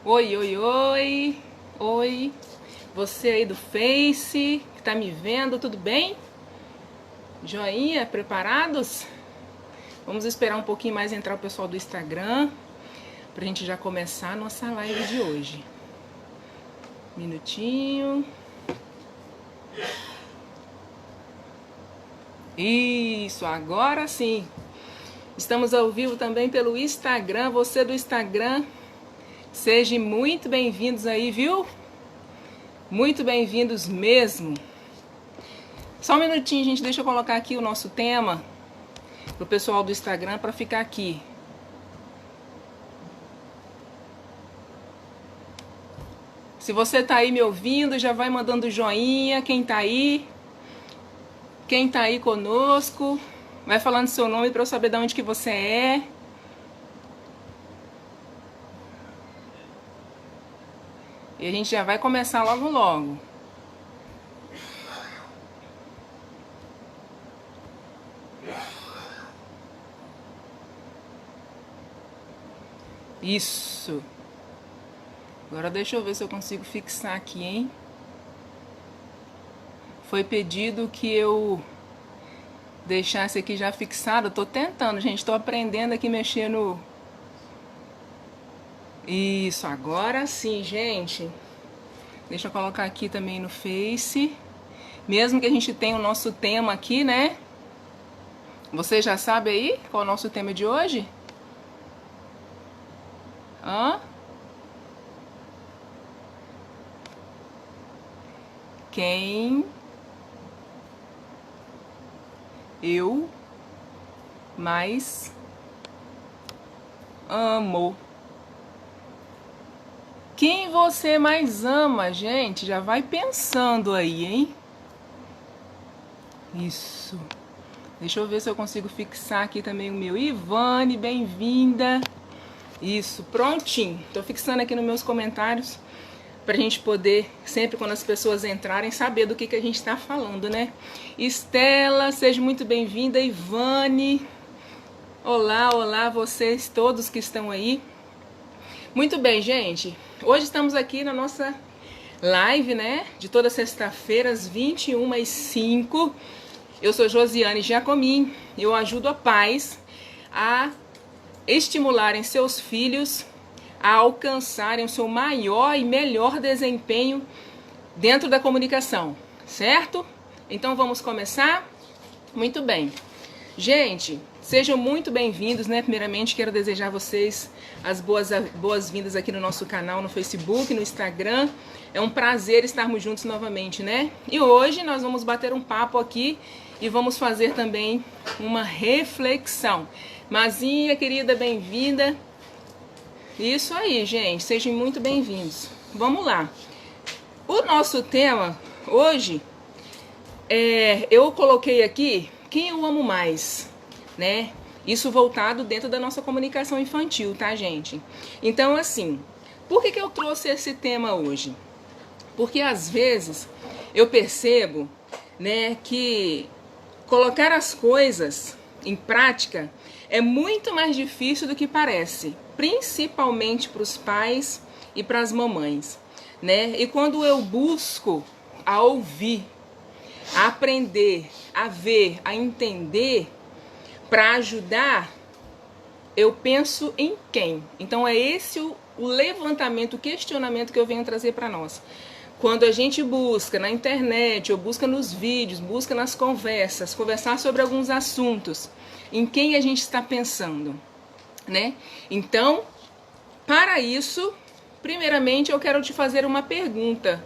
Oi, oi, oi. Oi. Você aí do Face, que tá me vendo, tudo bem? Joinha, preparados? Vamos esperar um pouquinho mais entrar o pessoal do Instagram pra gente já começar a nossa live de hoje. Minutinho. Isso, agora sim. Estamos ao vivo também pelo Instagram. Você do Instagram, sejam muito bem-vindos aí, viu? Muito bem-vindos mesmo. Só um minutinho, gente, deixa eu colocar aqui o nosso tema pro pessoal do Instagram para ficar aqui. Se você tá aí me ouvindo, já vai mandando joinha, quem tá aí conosco, vai falando seu nome para eu saber de onde que você é. E a gente já vai começar logo logo. Isso. Agora deixa eu ver se eu consigo fixar aqui, hein? Foi pedido que eu deixasse aqui já fixado. Eu tô tentando, gente. Tô aprendendo aqui mexer no... Isso, agora sim, gente. Deixa eu colocar aqui também no Face. Mesmo que a gente tenha o nosso tema aqui, né? Você já sabe aí qual é o nosso tema de hoje? Hã? Quem eu mais amo? Quem você mais ama, gente? Já vai pensando aí, hein? Isso. Deixa eu ver se eu consigo fixar aqui também o meu. Ivane, bem-vinda. Isso, prontinho. Tô fixando aqui nos meus comentários pra gente poder, sempre quando as pessoas entrarem, saber do que a gente tá falando, né? Estela, seja muito bem-vinda. Ivane. Olá, olá, vocês todos que estão aí. Muito bem, gente. Hoje estamos aqui na nossa live, né? De toda sexta-feira, às 21h05. Eu sou Josiane Giacomin. Eu ajudo a pais a estimularem seus filhos a alcançarem o seu maior e melhor desempenho dentro da comunicação, certo? Então vamos começar? Muito bem. Gente, sejam muito bem-vindos, né? Primeiramente, quero desejar a vocês as boas-vindas aqui no nosso canal, no Facebook, no Instagram. É um prazer estarmos juntos novamente, né? E hoje nós vamos bater um papo aqui e vamos fazer também uma reflexão. Mazinha, querida, bem-vinda. Isso aí, gente, sejam muito bem-vindos. Vamos lá. O nosso tema hoje, eu coloquei aqui quem eu amo mais, né? Isso voltado dentro da nossa comunicação infantil, tá, gente? Então, assim, por que eu trouxe esse tema hoje? Porque às vezes eu percebo, né, que colocar as coisas em prática é muito mais difícil do que parece, principalmente para os pais e para as mamães, né? E quando eu busco a ouvir, a aprender, a ver, a entender, para ajudar, eu penso em quem? Então é esse o levantamento, o questionamento que eu venho trazer para nós. Quando a gente busca na internet, ou busca nos vídeos, busca nas conversas, conversar sobre alguns assuntos, em quem a gente está pensando, né? Então, para isso, primeiramente eu quero te fazer uma pergunta.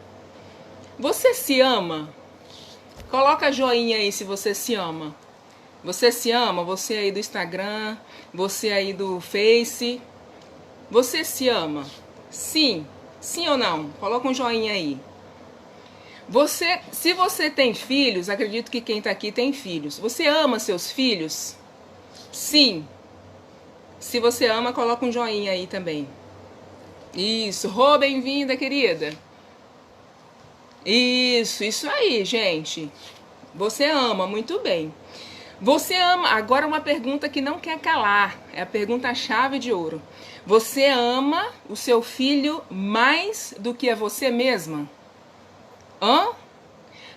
Você se ama? Coloca joinha aí se você se ama. Você se ama? Você aí do Instagram, você aí do Face. Você se ama? Sim. Sim ou não? Coloca um joinha aí. Se você tem filhos, acredito que quem tá aqui tem filhos. Você ama seus filhos? Sim. Se você ama, coloca um joinha aí também. Isso. Rô, bem-vinda, querida. Isso aí, gente. Você ama, muito bem. Você ama, agora uma pergunta que não quer calar, é a pergunta-chave de ouro. Você ama o seu filho mais do que a você mesma? Hã?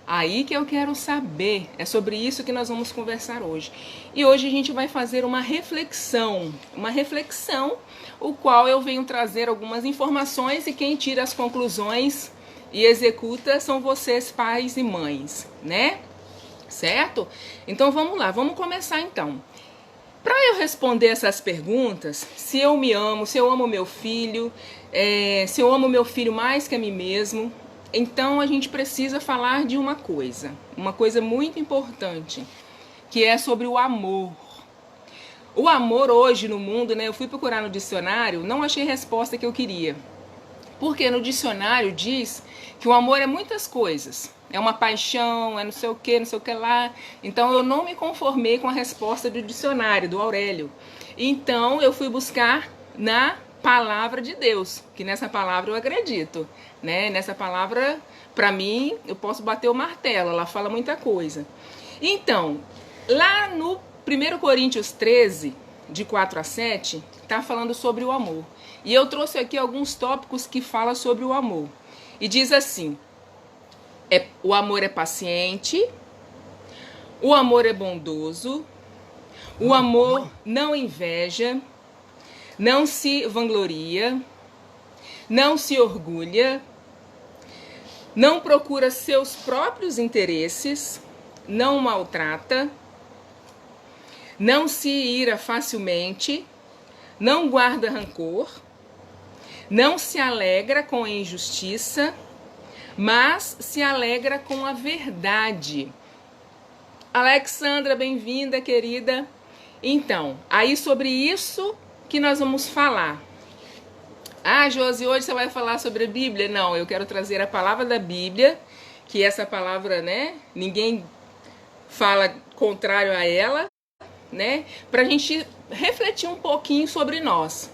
Aí que eu quero saber. É sobre isso que nós vamos conversar hoje. E hoje a gente vai fazer uma reflexão, o qual eu venho trazer algumas informações e quem tira as conclusões e executa são vocês, pais e mães, né? Certo? Então vamos lá, vamos começar então. Para eu responder essas perguntas, se eu me amo, se eu amo meu filho, se eu amo meu filho mais que a mim mesmo, então a gente precisa falar de uma coisa muito importante, que é sobre o amor. O amor hoje no mundo, né? Eu fui procurar no dicionário, não achei a resposta que eu queria. Porque no dicionário diz que o amor é muitas coisas. É uma paixão, é não sei o que lá. Então eu não me conformei com a resposta do dicionário, do Aurélio. Então eu fui buscar na palavra de Deus, que nessa palavra eu acredito, né? Nessa palavra, para mim, eu posso bater o martelo, ela fala muita coisa. Então, lá no 1 Coríntios 13, de 4 a 7, tá falando sobre o amor. E eu trouxe aqui alguns tópicos que falam sobre o amor. E diz assim: o amor é paciente, o amor é bondoso, o amor não inveja, não se vangloria, não se orgulha, não procura seus próprios interesses, não maltrata, não se ira facilmente, não guarda rancor, não se alegra com a injustiça, mas se alegra com a verdade. Alexandra, bem-vinda, querida. Então, aí sobre isso que nós vamos falar. Ah, Josi, hoje você vai falar sobre a Bíblia? Não, eu quero trazer a palavra da Bíblia, que essa palavra, né, ninguém fala contrário a ela, né, pra gente refletir um pouquinho sobre nós.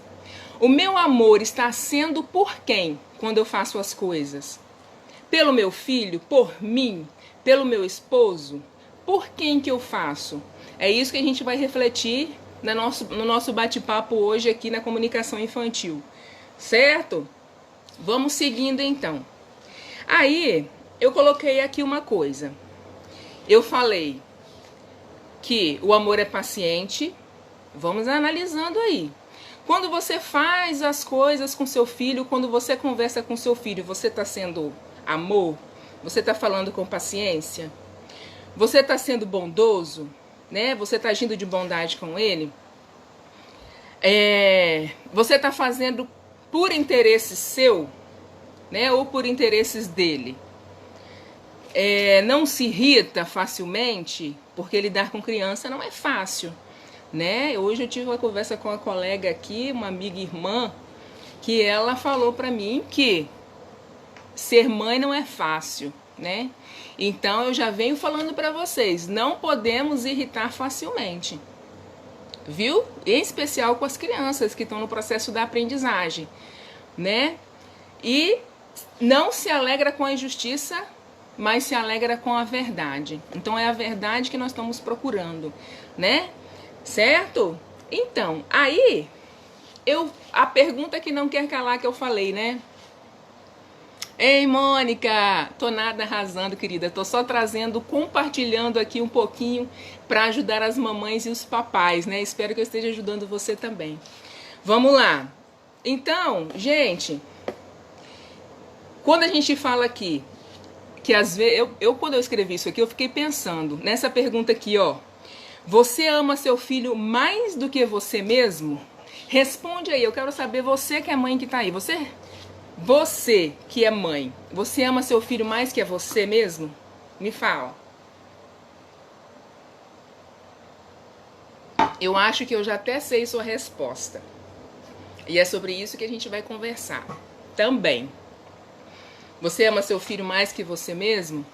O meu amor está sendo por quem quando eu faço as coisas? Pelo meu filho? Por mim? Pelo meu esposo? Por quem que eu faço? É isso que a gente vai refletir no nosso bate-papo hoje aqui na comunicação infantil. Certo? Vamos seguindo então. Aí, eu coloquei aqui uma coisa. Eu falei que o amor é paciente. Vamos analisando aí. Quando você faz as coisas com seu filho, quando você conversa com seu filho, você está sendo amor? Você está falando com paciência? Você está sendo bondoso? Né? Você está agindo de bondade com ele? Você está fazendo por interesse seu, né? Ou por interesses dele? Não se irrita facilmente? Porque lidar com criança não é fácil. Né? Hoje eu tive uma conversa com uma colega aqui, uma amiga irmã, que ela falou para mim que ser mãe não é fácil, né? Então eu já venho falando para vocês, não podemos irritar facilmente, viu? Em especial com as crianças que estão no processo da aprendizagem, né? E não se alegra com a injustiça, mas se alegra com a verdade. Então é a verdade que nós estamos procurando, né? Certo? Então, aí, a pergunta que não quer calar que eu falei, né? Ei, Mônica, tô nada arrasando, querida. Tô só compartilhando aqui um pouquinho para ajudar as mamães e os papais, né? Espero que eu esteja ajudando você também. Vamos lá. Então, gente, quando a gente fala aqui, que às vezes, quando eu escrevi isso aqui, eu fiquei pensando nessa pergunta aqui, ó. Você ama seu filho mais do que você mesmo? Responde aí, eu quero saber, você que é mãe que tá aí, você que é mãe, você ama seu filho mais que a você mesmo? Me fala. Eu acho que eu já até sei sua resposta. E é sobre isso que a gente vai conversar também. Você ama seu filho mais que você mesmo?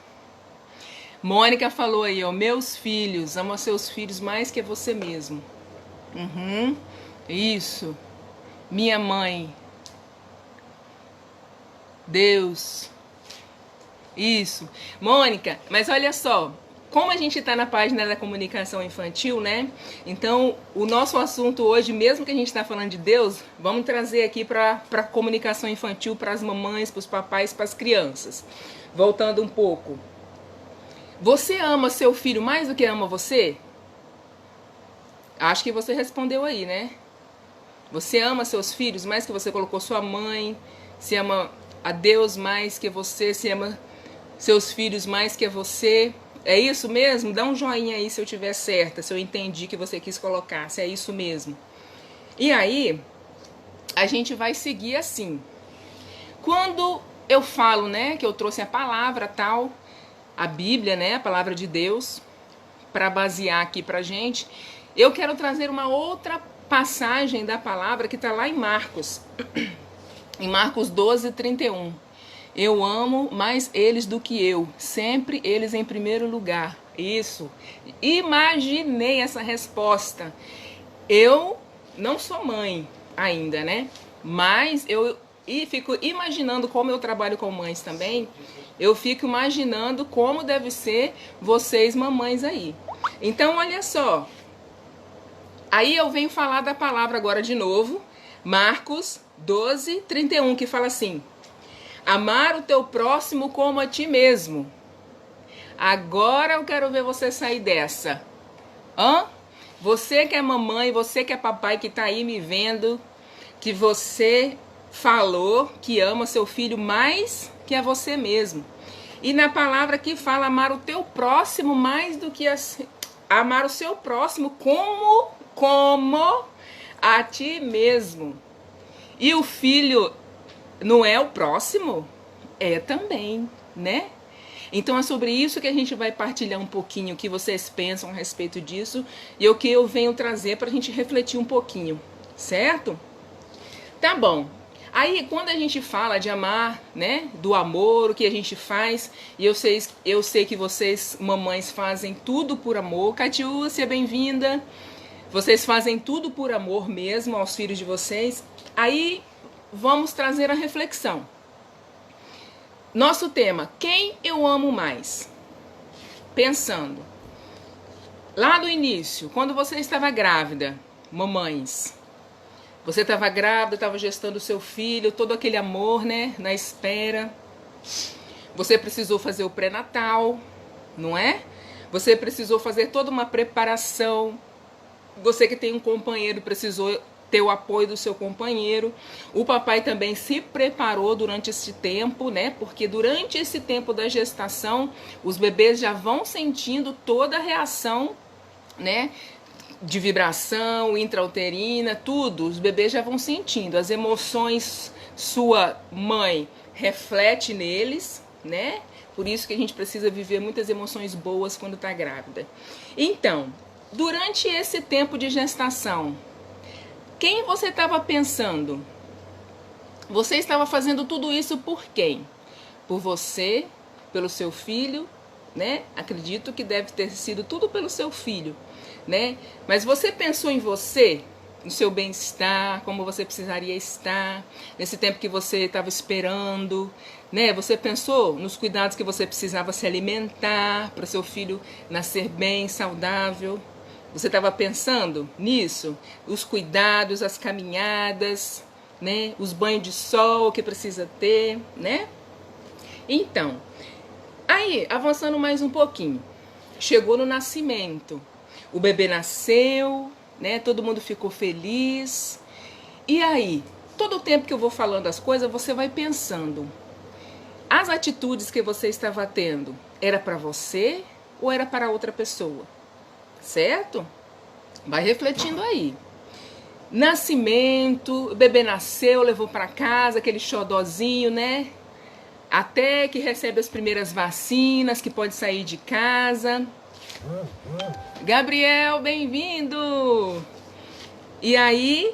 Mônica falou aí, ó, meus filhos, ama seus filhos mais que você mesmo. Isso. Minha mãe. Deus. Isso. Mônica, mas olha só, como a gente está na página da comunicação infantil, né? Então, o nosso assunto hoje, mesmo que a gente está falando de Deus, vamos trazer aqui para a comunicação infantil, para as mamães, para os papais, para as crianças. Voltando um pouco. Você ama seu filho mais do que ama você? Acho que você respondeu aí, né? Você ama seus filhos mais que você colocou sua mãe? Se ama a Deus mais que você? Se ama seus filhos mais que você? É isso mesmo? Dá um joinha aí se eu tiver certa, se eu entendi que você quis colocar, se é isso mesmo. E aí, a gente vai seguir assim. Quando eu falo, né, que eu trouxe a palavra tal, a Bíblia, né, a palavra de Deus, para basear aqui pra gente, eu quero trazer uma outra passagem da palavra que está lá em Marcos. Em Marcos 12, 31. Eu amo mais eles do que eu, sempre eles em primeiro lugar. Isso. Imaginei essa resposta. Eu não sou mãe ainda, né? Mas eu fico imaginando, como eu trabalho com mães também, eu fico imaginando como deve ser vocês mamães aí. Então, olha só. Aí eu venho falar da palavra agora de novo. Marcos 12, 31, que fala assim: amar o teu próximo como a ti mesmo. Agora eu quero ver você sair dessa. Você que é mamãe, você que é papai que tá aí me vendo, que você falou que ama seu filho mais que a você mesmo. E na palavra que fala amar o teu próximo mais do que amar o seu próximo como a ti mesmo. E o filho não é o próximo? É também, né? Então é sobre isso que a gente vai partilhar um pouquinho, o que vocês pensam a respeito disso e o que eu venho trazer para a gente refletir um pouquinho, certo? Tá bom. Aí quando a gente fala de amar, né, do amor, o que a gente faz, e eu sei que vocês, mamães, fazem tudo por amor. Catiúcia, bem-vinda. Vocês fazem tudo por amor mesmo aos filhos de vocês. Aí vamos trazer a reflexão. Nosso tema, quem eu amo mais? Pensando, lá do início, quando você estava grávida, mamães, você estava grávida, estava gestando o seu filho, todo aquele amor, né, na espera. Você precisou fazer o pré-natal, não é? Você precisou fazer toda uma preparação. Você que tem um companheiro precisou ter o apoio do seu companheiro. O papai também se preparou durante esse tempo, né? Porque durante esse tempo da gestação, os bebês já vão sentindo toda a reação, né? De vibração, intrauterina, tudo. Os bebês já vão sentindo. As emoções, sua mãe reflete neles, né? Por isso que a gente precisa viver muitas emoções boas quando está grávida. Então, durante esse tempo de gestação, quem você estava pensando? Você estava fazendo tudo isso por quem? Por você, pelo seu filho, né? Acredito que deve ter sido tudo pelo seu filho, né? Mas você pensou em você, no seu bem-estar, como você precisaria estar, nesse tempo que você estava esperando, né? Você pensou nos cuidados que você precisava se alimentar para seu filho nascer bem, saudável? Você estava pensando nisso? Os cuidados, as caminhadas, né? Os banhos de sol que precisa ter, né? Então, aí, avançando mais um pouquinho, chegou no nascimento. O bebê nasceu, né? Todo mundo ficou feliz. E aí, todo o tempo que eu vou falando as coisas, você vai pensando. As atitudes que você estava tendo, era para você ou era para outra pessoa? Certo? Vai refletindo aí. Nascimento, o bebê nasceu, levou para casa, aquele xodózinho, né? Até que recebe as primeiras vacinas, que pode sair de casa. Gabriel, bem-vindo! E aí,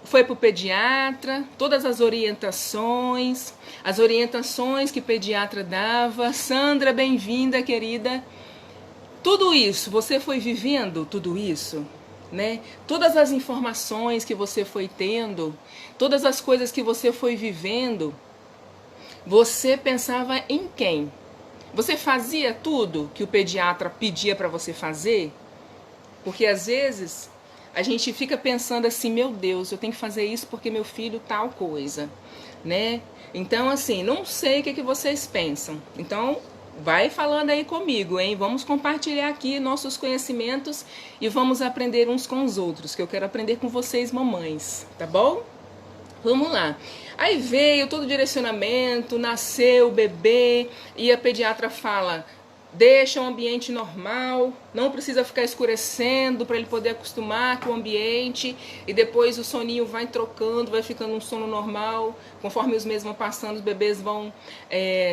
foi pro pediatra, todas as orientações que o pediatra dava. Sandra, bem-vinda, querida. Tudo isso, você foi vivendo tudo isso, né? Todas as informações que você foi tendo, todas as coisas que você foi vivendo, você pensava em quem? Você fazia tudo que o pediatra pedia para você fazer? Porque às vezes a gente fica pensando assim, meu Deus, eu tenho que fazer isso porque meu filho tal coisa, né? Então, assim, não sei o que vocês pensam. Então, vai falando aí comigo, hein? Vamos compartilhar aqui nossos conhecimentos e vamos aprender uns com os outros, que eu quero aprender com vocês, mamães, tá bom? Vamos lá. Aí veio todo o direcionamento, nasceu o bebê e a pediatra fala: deixa o ambiente normal, não precisa ficar escurecendo para ele poder acostumar com o ambiente, e depois o soninho vai trocando, vai ficando um sono normal, conforme os meses vão passando, os bebês vão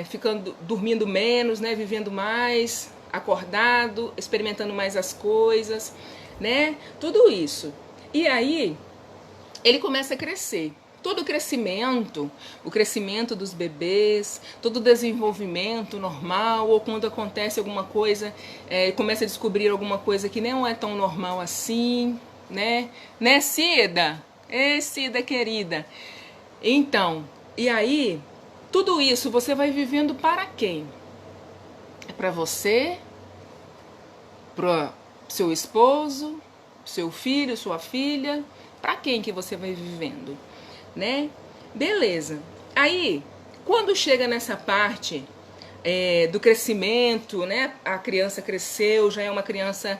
ficando, dormindo menos, né, vivendo mais, acordado, experimentando mais as coisas, né, tudo isso. E aí ele começa a crescer. Todo o crescimento dos bebês, todo o desenvolvimento normal, ou quando acontece alguma coisa, começa a descobrir alguma coisa que não é tão normal assim, né? Né, Cida? Ei, Cida querida. Então, e aí, tudo isso você vai vivendo para quem? É para você, para seu esposo, seu filho, sua filha, para quem que você vai vivendo? Né? Beleza. Aí, quando chega nessa parte do crescimento, né? A criança cresceu, já é uma criança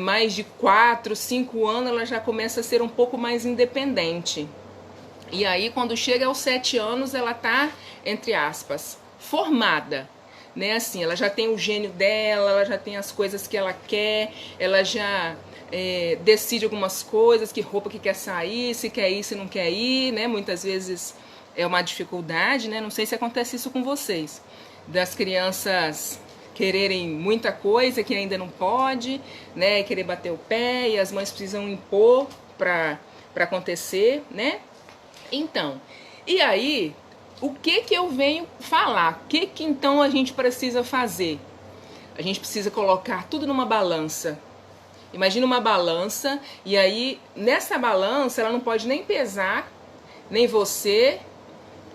mais de 4, 5 anos, ela já começa a ser um pouco mais independente. E aí, quando chega aos 7 anos, ela tá, entre aspas, formada. Né? Assim, ela já tem o gênio dela, ela já tem as coisas que ela quer, ela já decide algumas coisas, que roupa que quer sair, se quer ir, se não quer ir, né? Muitas vezes é uma dificuldade, né? Não sei se acontece isso com vocês, das crianças quererem muita coisa que ainda não pode, né? Querer bater o pé e as mães precisam impor para acontecer, né? Então, e aí, o que eu venho falar? O que então a gente precisa fazer? A gente precisa colocar tudo numa balança. Imagina uma balança, e aí nessa balança ela não pode nem pesar, nem você,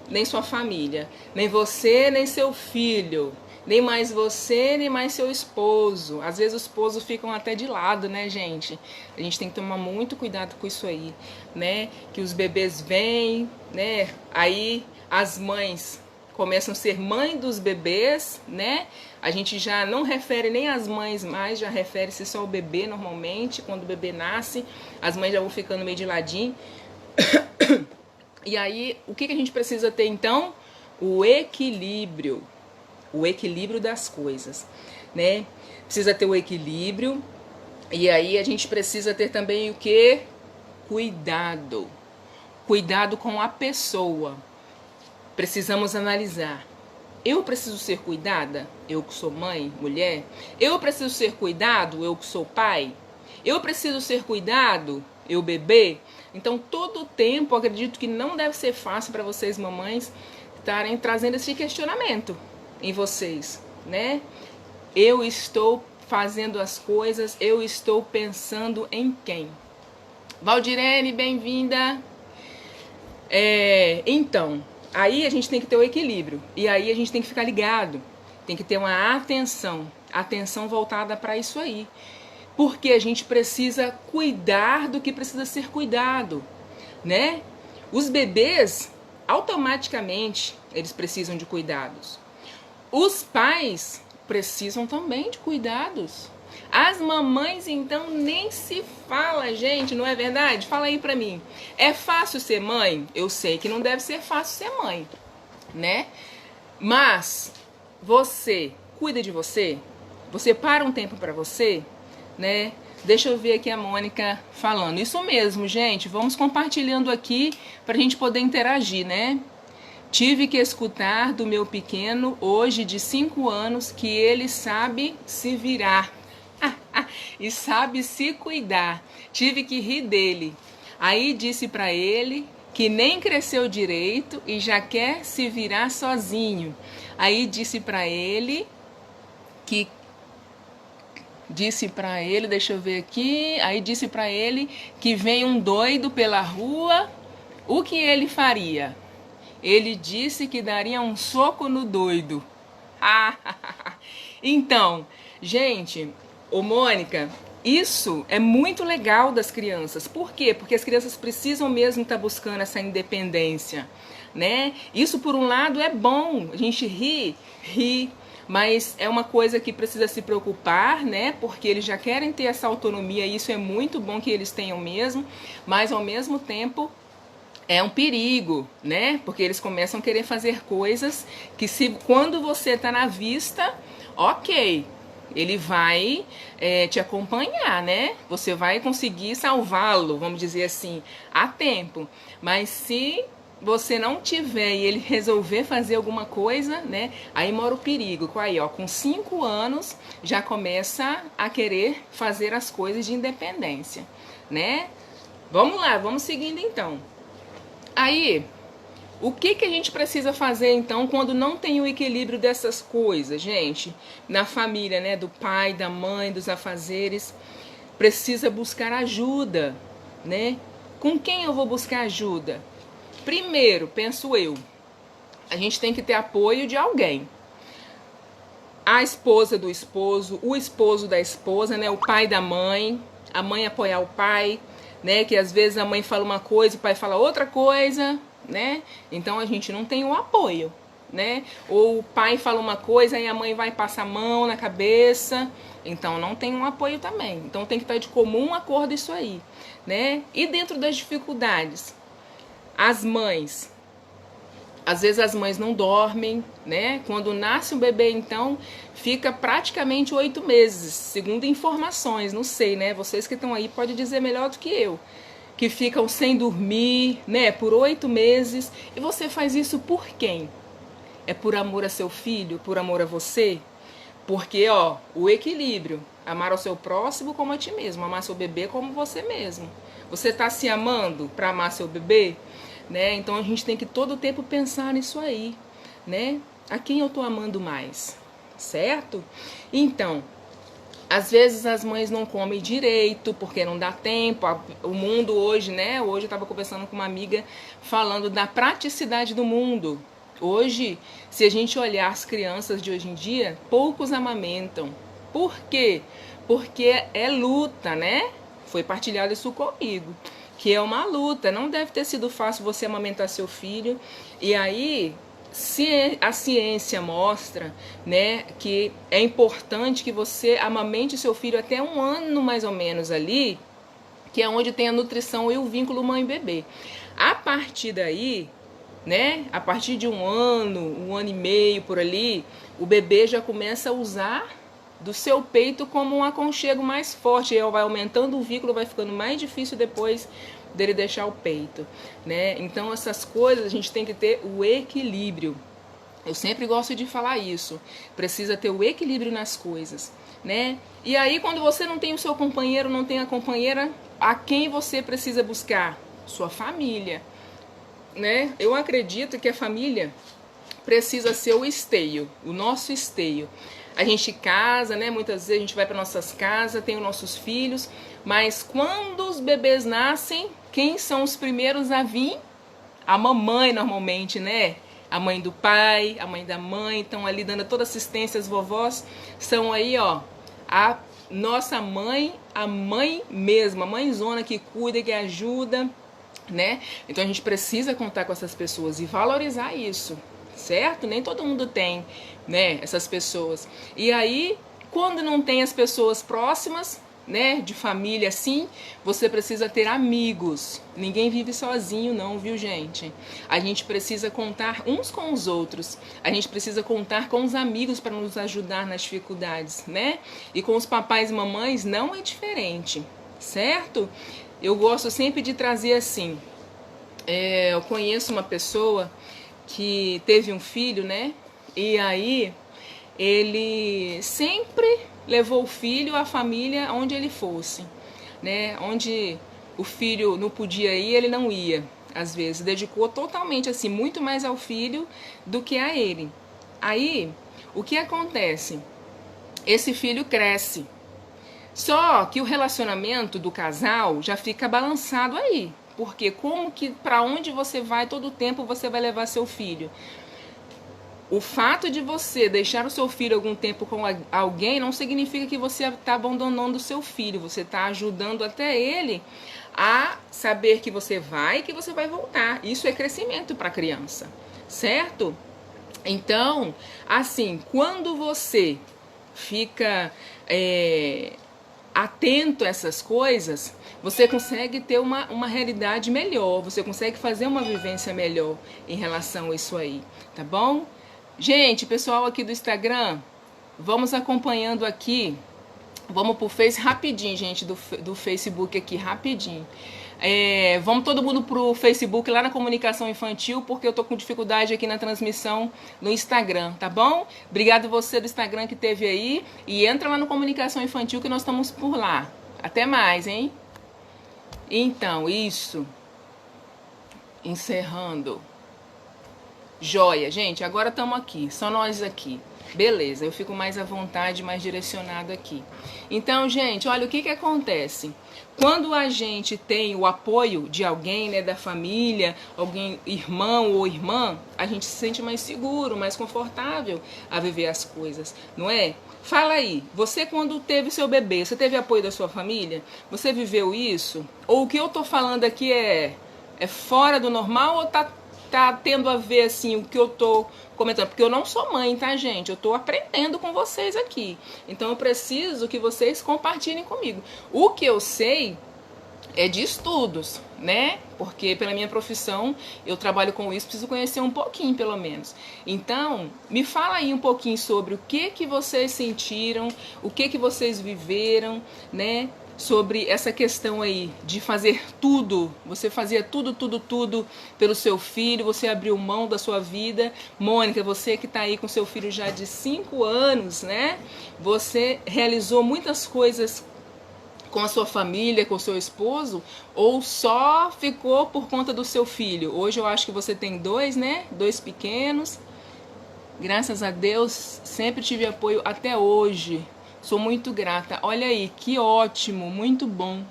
nem sua família, nem você, nem seu filho, nem mais você, nem mais seu esposo. Às vezes os esposos ficam até de lado, né, gente? A gente tem que tomar muito cuidado com isso aí, né? Que os bebês vêm, né? Aí as mães começam a ser mãe dos bebês, né? A gente já não refere nem as mães mais, já refere-se só ao bebê normalmente. Quando o bebê nasce, as mães já vão ficando meio de ladinho. E aí, o que a gente precisa ter então? O equilíbrio das coisas, né? Precisa ter o equilíbrio, e aí a gente precisa ter também o que? Cuidado com a pessoa. Precisamos analisar. Eu preciso ser cuidada? Eu que sou mãe, mulher? Eu preciso ser cuidado? Eu que sou pai? Eu preciso ser cuidado? Eu bebê? Então, todo o tempo, acredito que não deve ser fácil para vocês, mamães, estarem trazendo esse questionamento em vocês, né? Eu estou fazendo as coisas, eu estou pensando em quem? Valdirene, bem-vinda! Então, aí a gente tem que ter o equilíbrio, e aí a gente tem que ficar ligado, tem que ter uma atenção voltada para isso aí, porque a gente precisa cuidar do que precisa ser cuidado, né? Os bebês, automaticamente, eles precisam de cuidados. Os pais precisam também de cuidados. As mamães, então, nem se fala, gente, não é verdade? Fala aí pra mim. É fácil ser mãe? Eu sei que não deve ser fácil ser mãe, né? Mas você cuida de você? Você para um tempo pra você, né? Deixa eu ver aqui a Mônica falando. Isso mesmo, gente. Vamos compartilhando aqui pra gente poder interagir, né? Tive que escutar do meu pequeno, hoje de 5 anos, que ele sabe se virar e sabe se cuidar. Tive que rir dele. Aí disse para ele que nem cresceu direito e já quer se virar sozinho. Aí disse para ele que deixa eu ver aqui. Aí disse para ele que vem um doido pela rua, o que ele faria? Ele disse que daria um soco no doido. Então, gente, ô Mônica, isso é muito legal das crianças. Por quê? Porque as crianças precisam mesmo estar buscando essa independência, né? Isso, por um lado, é bom. A gente ri, mas é uma coisa que precisa se preocupar, né? Porque eles já querem ter essa autonomia, e isso é muito bom que eles tenham mesmo, mas ao mesmo tempo é um perigo, né? Porque eles começam a querer fazer coisas que, se quando você está na vista, ok, ele vai te acompanhar, né? Você vai conseguir salvá-lo, vamos dizer assim, a tempo. Mas se você não tiver e ele resolver fazer alguma coisa, né? Aí mora o perigo. Aí, ó, com 5 anos já começa a querer fazer as coisas de independência, né? Vamos lá, vamos seguindo então. Aí, o que a gente precisa fazer então quando não tem o equilíbrio dessas coisas, gente? Na família, né? Do pai, da mãe, dos afazeres. Precisa buscar ajuda, né? Com quem eu vou buscar ajuda? Primeiro, penso eu, a gente tem que ter apoio de alguém. A esposa do esposo, o esposo da esposa, né? O pai da mãe, a mãe apoiar o pai, né? Que às vezes a mãe fala uma coisa, o pai fala outra coisa, né? Então a gente não tem o apoio, né? Ou o pai fala uma coisa e a mãe vai passar a mão na cabeça, então não tem um apoio também. Então tem que estar de comum acordo isso aí, né? E dentro das dificuldades, as mães, às vezes as mães não dormem, né? Quando nasce um bebê, então, fica praticamente 8 meses, segundo informações, não sei, né? Vocês que estão aí podem dizer melhor do que eu. Que ficam sem dormir, né? Por 8 meses. E você faz isso por quem? É por amor a seu filho? Por amor a você? Porque, ó, o equilíbrio. Amar ao seu próximo como a ti mesmo. Amar seu bebê como você mesmo. Você está se amando para amar seu bebê? Né? Então a gente tem que todo o tempo pensar nisso aí, né? A quem eu tô amando mais, certo? Então, às vezes as mães não comem direito porque não dá tempo. O mundo hoje, né? Hoje eu tava conversando com uma amiga falando da praticidade do mundo. Hoje, se a gente olhar as crianças de hoje em dia, poucos amamentam. Por quê? Porque é luta, né? Foi partilhado isso comigo. Que é uma luta, não deve ter sido fácil você amamentar seu filho. E aí, se a ciência mostra, né, que é importante que você amamente seu filho até 1 ano mais ou menos ali, que é onde tem a nutrição e o vínculo mãe-bebê. A partir daí, né, a partir de 1 ano, 1 ano e meio por ali, o bebê já começa a usar do seu peito como um aconchego mais forte. Ele vai aumentando o vínculo, vai ficando mais difícil depois dele deixar o peito, né? Então essas coisas a gente tem que ter o equilíbrio. Eu sempre gosto de falar isso. Precisa ter o equilíbrio nas coisas, né? E aí quando você não tem o seu companheiro, não tem a companheira, a quem você precisa buscar? Sua família, né? Eu acredito que a família precisa ser o esteio, o nosso esteio. A gente casa, né? Muitas vezes a gente vai para nossas casas, tem os nossos filhos, mas quando os bebês nascem, quem são os primeiros a vir? A mamãe, normalmente, né? A mãe do pai, a mãe da mãe, estão ali dando toda assistência, as vovós são aí, ó, a nossa mãe, a mãe mesma, a mãezona que cuida, que ajuda, né? Então a gente precisa contar com essas pessoas e valorizar isso, certo? Nem todo mundo tem, né, essas pessoas. E aí, quando não tem as pessoas próximas, né, de família assim, você precisa ter amigos. Ninguém vive sozinho não, viu, gente? A gente precisa contar uns com os outros. A gente precisa contar com os amigos para nos ajudar nas dificuldades, né? E com os papais e mamães não é diferente, certo? Eu gosto sempre de trazer assim, eu conheço uma pessoa que teve um filho, né? E aí ele sempre levou o filho, a família, onde ele fosse, né? Onde o filho não podia ir, ele não ia. Às vezes dedicou totalmente assim, muito mais ao filho do que a ele. Aí, o que acontece? Esse filho cresce. Só que o relacionamento do casal já fica balançado aí. Porque como que, para onde você vai todo o tempo você vai levar seu filho? O fato de você deixar o seu filho algum tempo com alguém não significa que você está abandonando o seu filho. Você está ajudando até ele a saber que você vai e que você vai voltar. Isso é crescimento para a criança, certo? Então, assim, quando você fica atento a essas coisas, você consegue ter uma realidade melhor, você consegue fazer uma vivência melhor em relação a isso aí, tá bom? Gente, pessoal aqui do Instagram, vamos acompanhando aqui. Vamos pro Face rapidinho, gente, do Facebook aqui, rapidinho. Vamos todo mundo pro Facebook lá na comunicação infantil, porque eu tô com dificuldade aqui na transmissão no Instagram, tá bom? Obrigado você do Instagram que teve aí. E entra lá no comunicação infantil que nós estamos por lá. Até mais, hein? Então, isso. Encerrando. Joia, gente, agora estamos aqui, só nós aqui. Beleza, eu fico mais à vontade, mais direcionado aqui. Então, gente, olha o que acontece. Quando a gente tem o apoio de alguém, né, da família, alguém, irmão ou irmã, a gente se sente mais seguro, mais confortável a viver as coisas, não é? Fala aí, você quando teve seu bebê, você teve apoio da sua família? Você viveu isso? Ou o que eu tô falando aqui é fora do normal ou tá tendo a ver, assim, o que eu tô comentando? Porque eu não sou mãe, tá, gente? Eu tô aprendendo com vocês aqui. Então, eu preciso que vocês compartilhem comigo. O que eu sei é de estudos, né? Porque pela minha profissão, eu trabalho com isso, preciso conhecer um pouquinho, pelo menos. Então, me fala aí um pouquinho sobre o que vocês sentiram, o que vocês viveram, né? Sobre essa questão aí de fazer tudo, você fazia tudo pelo seu filho, você abriu mão da sua vida. Mônica, você que está aí com seu filho já de 5 anos, né? Você realizou muitas coisas com a sua família, com o seu esposo, ou só ficou por conta do seu filho? Hoje eu acho que você tem 2, né? 2 pequenos. Graças a Deus, sempre tive apoio até hoje. Sou muito grata. Olha aí, que ótimo, muito bom.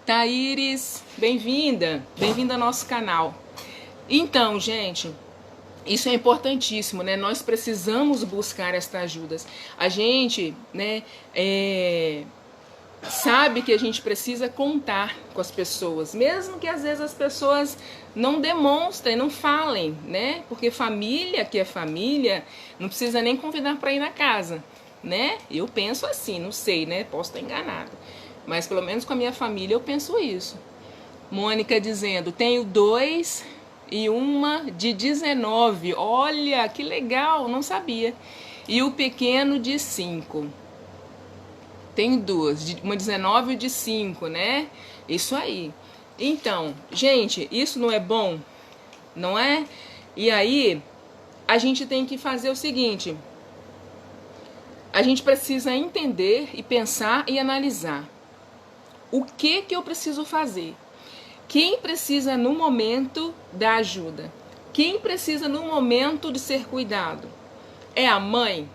Thaíris, bem-vinda. Bem-vinda ao nosso canal. Então, gente, isso é importantíssimo, né? Nós precisamos buscar estas ajudas. A gente, né, sabe que a gente precisa contar com as pessoas, mesmo que às vezes as pessoas não demonstrem, não falem, né? Porque família, que é família, não precisa nem convidar para ir na casa, né? Eu penso assim, não sei, né? Posso estar enganada, mas pelo menos com a minha família eu penso isso. Mônica dizendo, tenho 2 e uma de 19. Olha, que legal, não sabia. E o pequeno de 5. Tenho 2, uma 19 e de 5, né? Isso aí. Então, gente, isso não é bom? Não é? E aí, a gente tem que fazer o seguinte. A gente precisa entender e pensar e analisar. O que eu preciso fazer? Quem precisa no momento da ajuda? Quem precisa no momento de ser cuidado? É a mãe?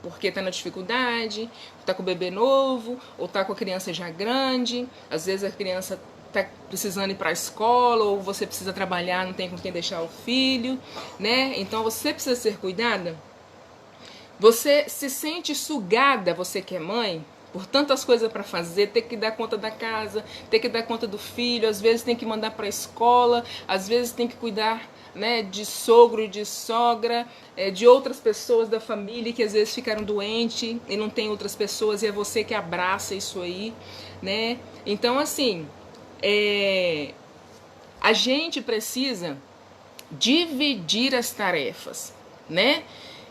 Porque está na dificuldade, está com o bebê novo, ou está com a criança já grande. Às vezes a criança está precisando ir para a escola, ou você precisa trabalhar, não tem com quem deixar o filho, né? Então você precisa ser cuidada. Você se sente sugada, você que é mãe, por tantas coisas para fazer, ter que dar conta da casa, ter que dar conta do filho, às vezes tem que mandar para a escola, às vezes tem que cuidar, né, de sogro, de sogra, de outras pessoas da família que às vezes ficaram doentes e não tem outras pessoas e é você que abraça isso aí, né? Então, assim, a gente precisa dividir as tarefas, né?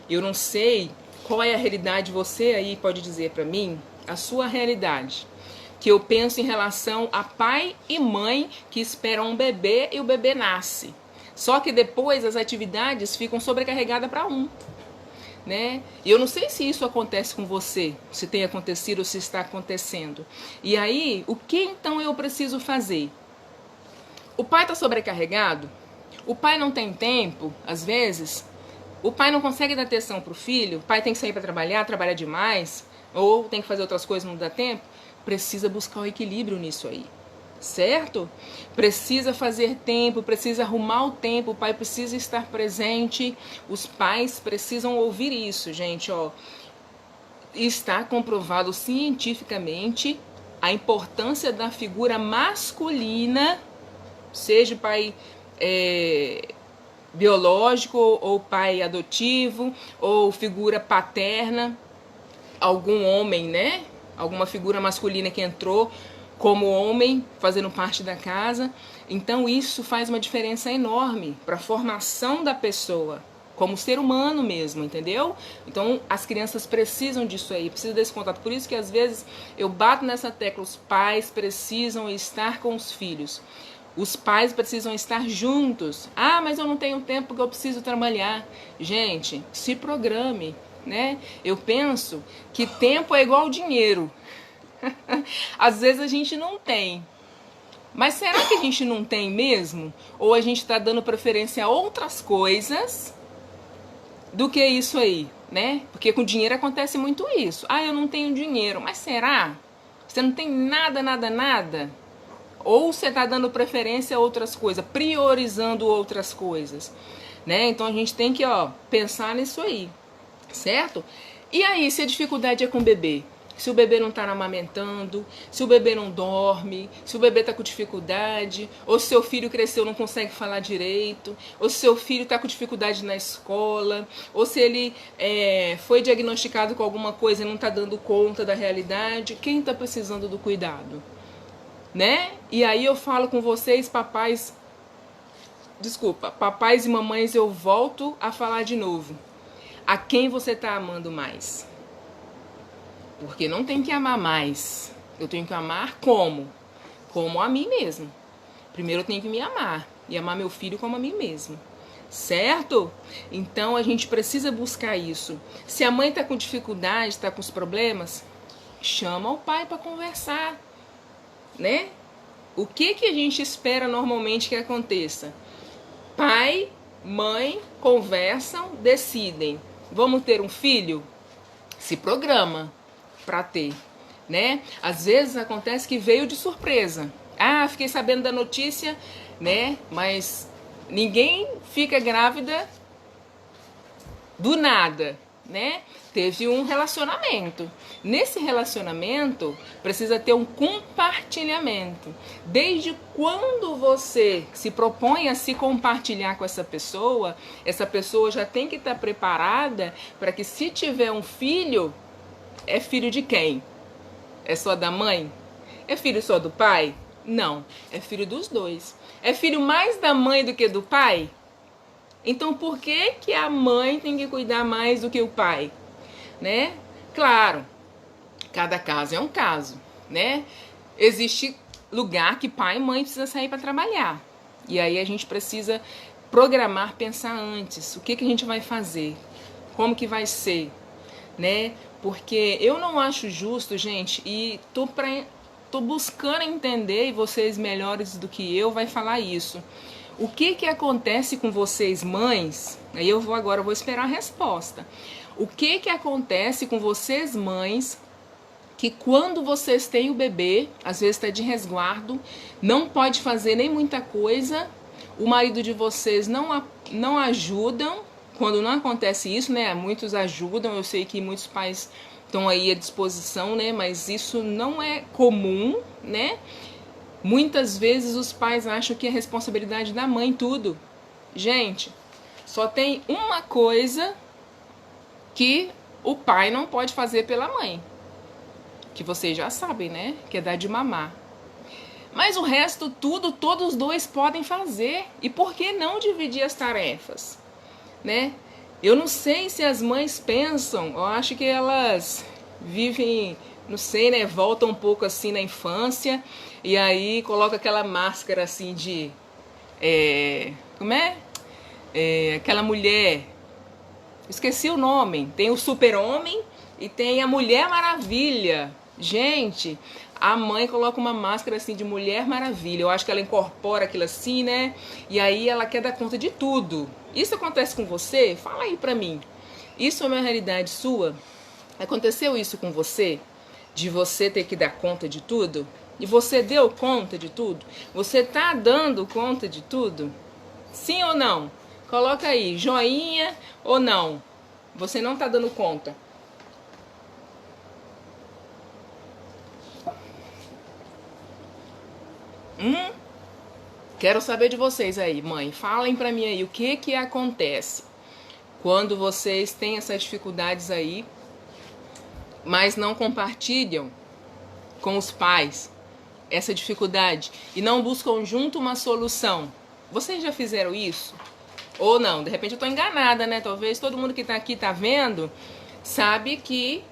Eu não sei qual é a realidade, você aí pode dizer para mim a sua realidade, que eu penso em relação a pai e mãe que esperam um bebê e o bebê nasce. Só que depois as atividades ficam sobrecarregadas para um, né? E eu não sei se isso acontece com você, se tem acontecido ou se está acontecendo. E aí, o que então eu preciso fazer? O pai está sobrecarregado? O pai não tem tempo, às vezes? O pai não consegue dar atenção para o filho? O pai tem que sair para trabalhar, trabalhar demais? Ou tem que fazer outras coisas, não dá tempo? Precisa buscar o equilíbrio nisso aí. certo? Precisa fazer tempo, precisa arrumar o tempo, o pai precisa estar presente, os pais precisam ouvir isso, gente, ó. Está comprovado cientificamente a importância da figura masculina, seja pai biológico ou pai adotivo ou figura paterna, algum homem, né? Alguma figura masculina que entrou como homem, fazendo parte da casa. Então isso faz uma diferença enorme para a formação da pessoa, como ser humano mesmo, entendeu? Então as crianças precisam disso aí, precisam desse contato. Por isso que às vezes eu bato nessa tecla, os pais precisam estar com os filhos. Os pais precisam estar juntos. Ah, mas eu não tenho tempo porque eu preciso trabalhar. Gente, se programe, né? Eu penso que tempo é igual dinheiro. Às vezes a gente não tem. Mas será que a gente não tem mesmo? Ou a gente está dando preferência a outras coisas do que isso aí, né? Porque com dinheiro acontece muito isso. Ah, eu não tenho dinheiro. Mas será? Você não tem nada, nada, nada? Ou você está dando preferência a outras coisas, priorizando outras coisas, né? Então a gente tem que, ó, pensar nisso aí, certo? E aí, se a dificuldade é com o bebê? Se o bebê não está amamentando, se o bebê não dorme, se o bebê está com dificuldade, ou se seu filho cresceu e não consegue falar direito, ou se seu filho está com dificuldade na escola, ou se ele foi diagnosticado com alguma coisa e não está dando conta da realidade, quem está precisando do cuidado? Né? E aí eu falo com vocês, papais e mamães, eu volto a falar de novo. A quem você está amando mais? Porque não tem que amar mais. Eu tenho que amar como? Como a mim mesmo. Primeiro eu tenho que me amar. E amar meu filho como a mim mesmo. Certo? Então a gente precisa buscar isso. Se a mãe está com dificuldade, está com os problemas, chama o pai para conversar. Né? O que a gente espera normalmente que aconteça? Pai, mãe conversam, decidem. Vamos ter um filho? Se programa para ter, né? Às vezes acontece que veio de surpresa. Ah, fiquei sabendo da notícia, né? Mas ninguém fica grávida do nada, né? Teve um relacionamento. Nesse relacionamento precisa ter um compartilhamento. Desde quando você se propõe a se compartilhar com essa pessoa já tem que estar preparada para que, se tiver um filho, é filho de quem? É só da mãe? É filho só do pai? Não, é filho dos dois. É filho mais da mãe do que do pai? Então por que a mãe tem que cuidar mais do que o pai? Né? Claro, cada caso é um caso, né? Existe lugar que pai e mãe precisam sair para trabalhar. E aí a gente precisa programar, pensar antes. O que a gente vai fazer? Como que vai ser? Né? Porque eu não acho justo, gente, e tô buscando entender, e vocês melhores do que eu vai falar isso. O que acontece com vocês, mães? Aí eu vou esperar a resposta. O que acontece com vocês, mães, que quando vocês têm o bebê, às vezes está de resguardo, não pode fazer nem muita coisa, o marido de vocês não ajudam, quando não acontece isso, né? Muitos ajudam, eu sei que muitos pais estão aí à disposição, né? Mas isso não é comum, né? Muitas vezes os pais acham que é responsabilidade da mãe tudo. Gente, só tem uma coisa que o pai não pode fazer pela mãe, que vocês já sabem, né? Que é dar de mamar. Mas o resto tudo, todos os dois podem fazer. E por que não dividir as tarefas? Né? Eu não sei se as mães pensam, eu acho que elas vivem, não sei, né? Voltam um pouco assim na infância e aí coloca aquela máscara assim de... como é? Aquela mulher... Esqueci o nome. Tem o Super-Homem e tem a Mulher Maravilha. Gente, a mãe coloca uma máscara assim de Mulher Maravilha. Eu acho que ela incorpora aquilo assim, né? E aí ela quer dar conta de tudo. Isso acontece com você? Fala aí pra mim. Isso é uma realidade sua? Aconteceu isso com você? De você ter que dar conta de tudo? E você deu conta de tudo? Você tá dando conta de tudo? Sim ou não? Coloca aí, joinha ou não. Você não tá dando conta. Quero saber de vocês aí, mãe. Falem pra mim aí o que acontece quando vocês têm essas dificuldades aí, mas não compartilham com os pais essa dificuldade e não buscam junto uma solução. Vocês já fizeram isso? Ou não? De repente eu tô enganada, né? Talvez todo mundo que tá aqui tá vendo, sabe que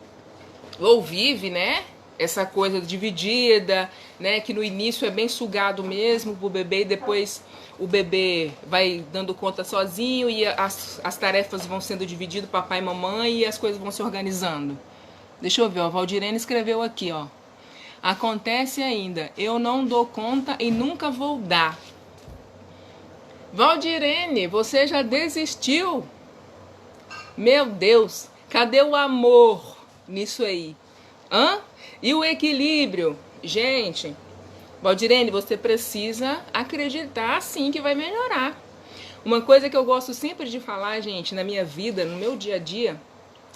ou vive, né? Essa coisa dividida, né? Que no início é bem sugado mesmo pro bebê e depois o bebê vai dando conta sozinho e as tarefas vão sendo divididas, papai e mamãe, e as coisas vão se organizando. Deixa eu ver, ó, a Valdirene escreveu aqui, ó. Acontece ainda, eu não dou conta e nunca vou dar. Valdirene, você já desistiu? Meu Deus, cadê o amor nisso aí? Hã? E o equilíbrio? Gente, Valdirene, você precisa acreditar sim que vai melhorar. Uma coisa que eu gosto sempre de falar, gente, na minha vida, no meu dia a dia,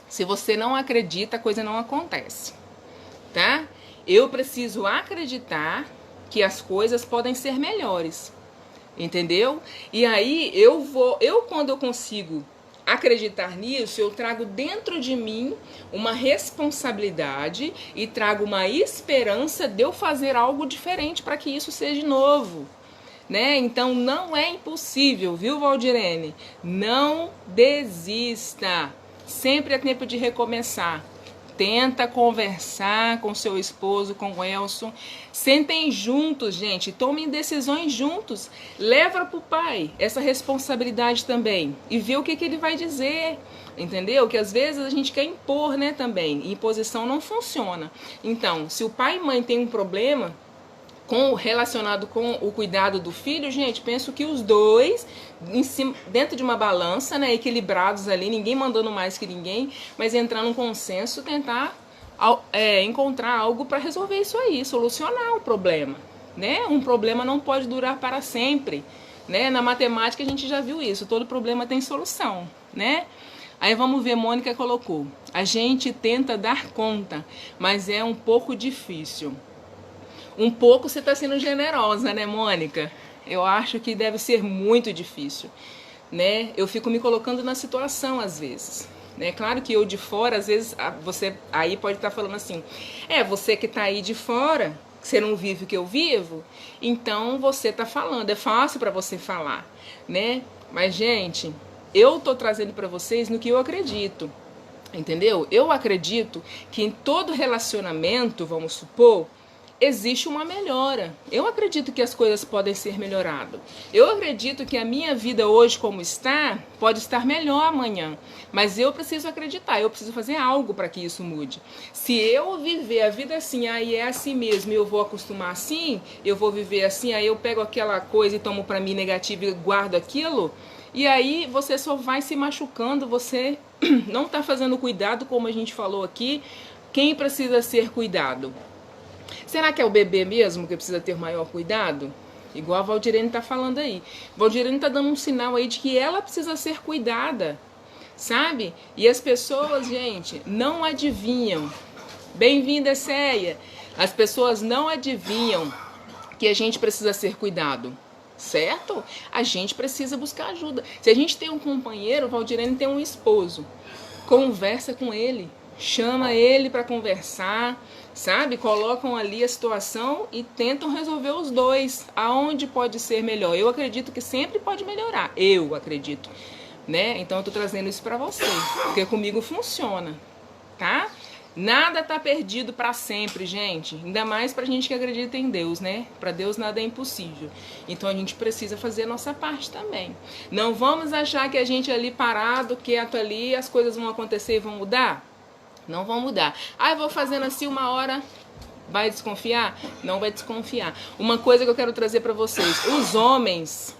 se você não acredita, a coisa não acontece, tá? Eu preciso acreditar que as coisas podem ser melhores, entendeu? E aí quando eu consigo acreditar nisso, eu trago dentro de mim uma responsabilidade e trago uma esperança de eu fazer algo diferente para que isso seja novo, né? Então não é impossível, viu, Valdirene? Não desista. Sempre é tempo de recomeçar. Tenta conversar com seu esposo, com o Elson. Sentem juntos, gente. Tomem decisões juntos. Leva para o pai essa responsabilidade também. E vê o que ele vai dizer. Entendeu? Que às vezes a gente quer impor, né, também. E imposição não funciona. Então, se o pai e mãe têm um problema relacionado com o cuidado do filho, gente, penso que os dois dentro de uma balança, né, equilibrados ali, ninguém mandando mais que ninguém, mas entrar num consenso, tentar encontrar algo para resolver isso aí, solucionar o problema, né? Um problema não pode durar para sempre, né? Na matemática a gente já viu isso, todo problema tem solução, né? Aí vamos ver, Mônica colocou, a gente tenta dar conta, mas é um pouco difícil. Um pouco você está sendo generosa, né, Mônica? Eu acho que deve ser muito difícil, né? Eu fico me colocando na situação às vezes, né? Claro que eu de fora, às vezes, você aí pode estar falando assim, você que está aí de fora, você não vive o que eu vivo, então você está falando, é fácil para você falar, né? Mas, gente, eu tô trazendo para vocês no que eu acredito, entendeu? Eu acredito que em todo relacionamento, vamos supor, existe uma melhora. Eu acredito que as coisas podem ser melhoradas. Eu acredito que a minha vida hoje como está, pode estar melhor amanhã. Mas eu preciso acreditar, eu preciso fazer algo para que isso mude. Se eu viver a vida assim, aí é assim mesmo, eu vou acostumar assim, eu vou viver assim, aí eu pego aquela coisa e tomo para mim negativo e guardo aquilo, e aí você só vai se machucando, você não está fazendo cuidado, como a gente falou aqui. Quem precisa ser cuidado? Será que é o bebê mesmo que precisa ter maior cuidado? Igual a Valdirene está falando aí. Valdirene está dando um sinal aí de que ela precisa ser cuidada, sabe? E as pessoas, gente, não adivinham. Bem-vinda, Céia. As pessoas não adivinham que a gente precisa ser cuidado, certo? A gente precisa buscar ajuda. Se a gente tem um companheiro, Valdirene tem um esposo, conversa com ele. Chama ele para conversar, sabe? Colocam ali a situação e tentam resolver os dois. Aonde pode ser melhor? Eu acredito que sempre pode melhorar. Eu acredito, né? Então eu tô trazendo isso para vocês, porque comigo funciona, tá? Nada tá perdido para sempre, gente. Ainda mais pra gente que acredita em Deus, né? Para Deus nada é impossível. Então a gente precisa fazer a nossa parte também. Não vamos achar que a gente ali parado, quieto ali, as coisas vão acontecer e vão mudar. Não vão mudar. Eu vou fazendo assim uma hora, vai desconfiar? Não vai desconfiar. Uma coisa que eu quero trazer para vocês. Os homens,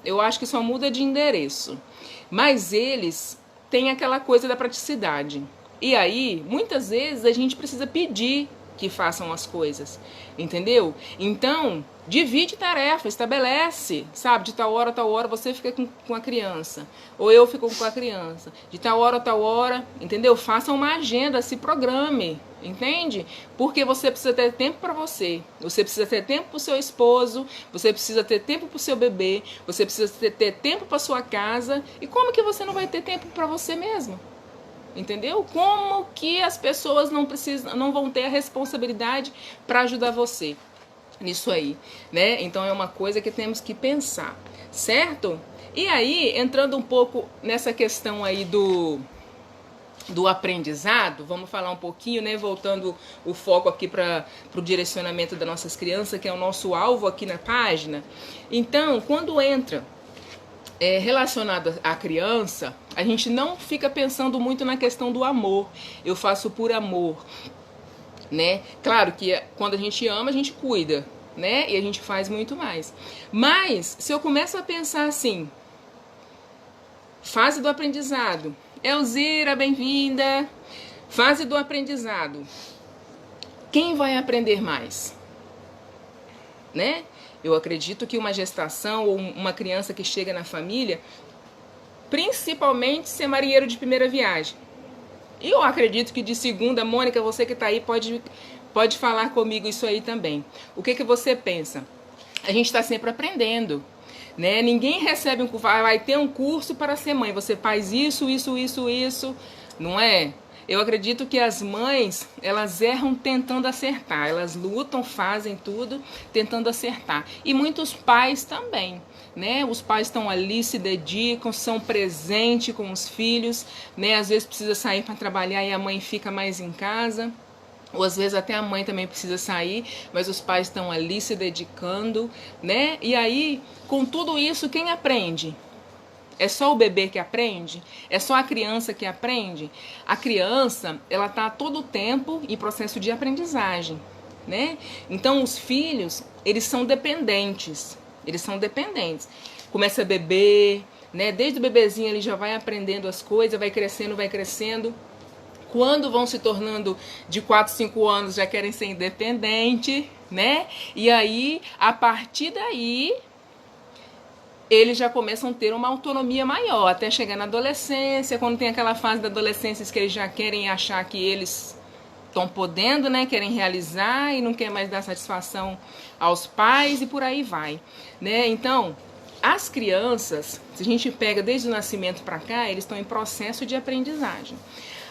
eu acho que só muda de endereço. Mas eles têm aquela coisa da praticidade. E aí, muitas vezes, a gente precisa pedir que façam as coisas, entendeu? Então, divide tarefa, estabelece, sabe? De tal hora, você fica com a criança, ou eu fico com a criança. De tal hora, entendeu? Faça uma agenda, se programe, entende? Porque você precisa ter tempo para você, você precisa ter tempo para o seu esposo, você precisa ter tempo para o seu bebê, você precisa ter tempo para sua casa. E como que você não vai ter tempo para você mesmo? Entendeu? Como que as pessoas não vão ter a responsabilidade para ajudar você nisso aí, né? Então é uma coisa que temos que pensar, certo? E aí, entrando um pouco nessa questão aí do aprendizado, vamos falar um pouquinho, né? Voltando o foco aqui para o direcionamento das nossas crianças, que é o nosso alvo aqui na página. Então, quando entra relacionado à criança, a gente não fica pensando muito na questão do amor. Eu faço por amor, né? Claro que quando a gente ama, a gente cuida, né? E a gente faz muito mais. Mas se eu começo a pensar assim, fase do aprendizado, Elzira, bem-vinda. Fase do aprendizado. Quem vai aprender mais? Né? Eu acredito que uma gestação ou uma criança que chega na família, principalmente ser marinheiro de primeira viagem. E eu acredito que de segunda, Mônica, você que está aí pode falar comigo isso aí também. O que você pensa? A gente está sempre aprendendo, né? Ninguém recebe vai ter um curso para ser mãe. Você faz isso, não é? Eu acredito que as mães, elas erram tentando acertar. Elas lutam, fazem tudo tentando acertar. E muitos pais também, né? Os pais estão ali, se dedicam, são presentes com os filhos, né? Às vezes precisa sair para trabalhar e a mãe fica mais em casa. Ou às vezes até a mãe também precisa sair, mas os pais estão ali se dedicando, né? E aí, com tudo isso, quem aprende? É só o bebê que aprende? É só a criança que aprende? A criança, ela está todo o tempo em processo de aprendizagem, né? Então, os filhos, eles são dependentes. Eles são dependentes. Começa a beber, né? Desde o bebezinho ele já vai aprendendo as coisas, vai crescendo. Quando vão se tornando de 4, 5 anos, já querem ser independentes, né? E aí, a partir daí, eles já começam a ter uma autonomia maior, até chegar na adolescência, quando tem aquela fase da adolescência que eles já querem achar que eles estão podendo, né? Querem realizar e não querem mais dar satisfação aos pais e por aí vai, né? Então, as crianças, se a gente pega desde o nascimento para cá, eles estão em processo de aprendizagem.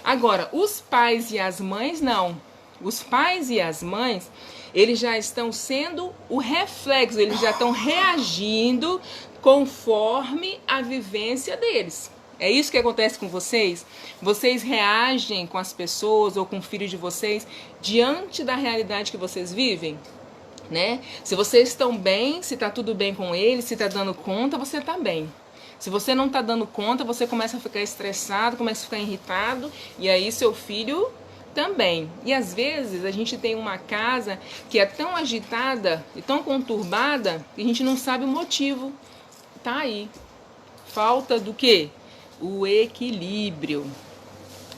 Agora, os pais e as mães, não. Os pais e as mães, eles já estão sendo o reflexo, eles já estão reagindo conforme a vivência deles. É isso que acontece com vocês? Vocês reagem com as pessoas ou com o filho de vocês diante da realidade que vocês vivem? Né? Se vocês estão bem, se está tudo bem com eles, se está dando conta, você está bem. Se você não está dando conta, você começa a ficar estressado, começa a ficar irritado, e aí seu filho também. E às vezes a gente tem uma casa que é tão agitada e tão conturbada que a gente não sabe o motivo. Tá aí. Falta do quê? O equilíbrio.